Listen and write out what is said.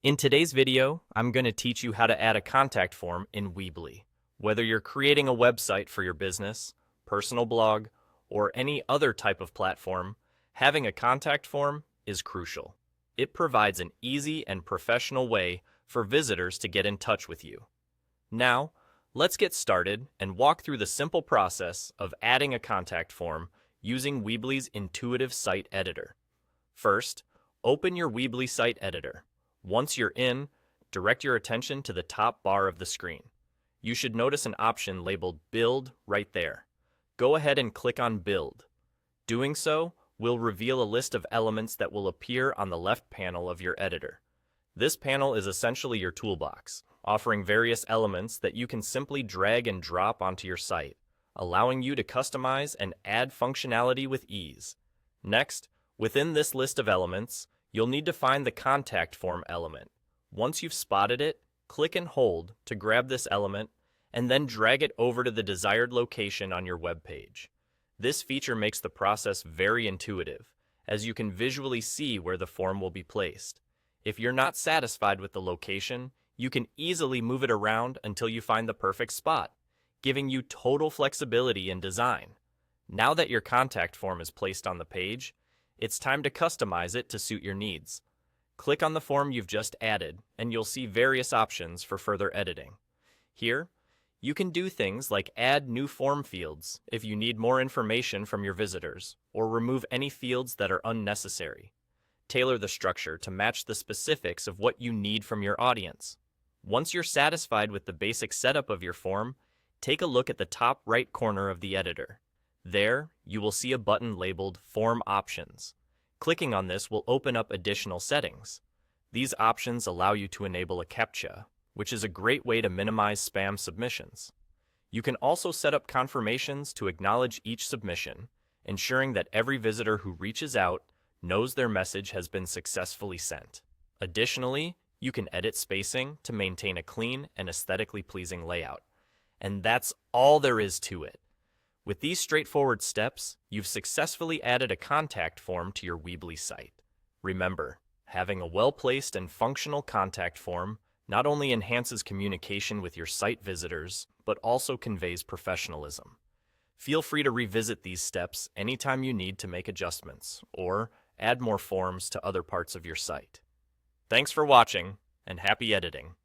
In today's video, I'm going to teach you how to add a contact form in Weebly. Whether you're creating a website for your business, personal blog, or any other type of platform, having a contact form is crucial. It provides an easy and professional way for visitors to get in touch with you. Now, let's get started and walk through the simple process of adding a contact form using Weebly's intuitive site editor. First, open your Weebly site editor. Once you're in, direct your attention to the top bar of the screen. You should notice an option labeled Build right there. Go ahead and click on Build. Doing so will reveal a list of elements that will appear on the left panel of your editor. This panel is essentially your toolbox, offering various elements that you can simply drag and drop onto your site, allowing you to customize and add functionality with ease. Next, within this list of elements, you'll need to find the contact form element. Once you've spotted it, click and hold to grab this element and then drag it over to the desired location on your web page. This feature makes the process very intuitive, as you can visually see where the form will be placed. If you're not satisfied with the location, you can easily move it around until you find the perfect spot, giving you total flexibility in design. Now that your contact form is placed on the page, it's time to customize it to suit your needs. Click on the form you've just added, and you'll see various options for further editing. Here, you can do things like add new form fields if you need more information from your visitors, or remove any fields that are unnecessary. Tailor the structure to match the specifics of what you need from your audience. Once you're satisfied with the basic setup of your form, take a look at the top right corner of the editor. There, you will see a button labeled Form Options. Clicking on this will open up additional settings. These options allow you to enable a CAPTCHA, which is a great way to minimize spam submissions. You can also set up confirmations to acknowledge each submission, ensuring that every visitor who reaches out knows their message has been successfully sent. Additionally, you can edit spacing to maintain a clean and aesthetically pleasing layout. And that's all there is to it. With these straightforward steps, you've successfully added a contact form to your Weebly site. Remember, having a well-placed and functional contact form not only enhances communication with your site visitors, but also conveys professionalism. Feel free to revisit these steps anytime you need to make adjustments or add more forms to other parts of your site. Thanks for watching, and happy editing!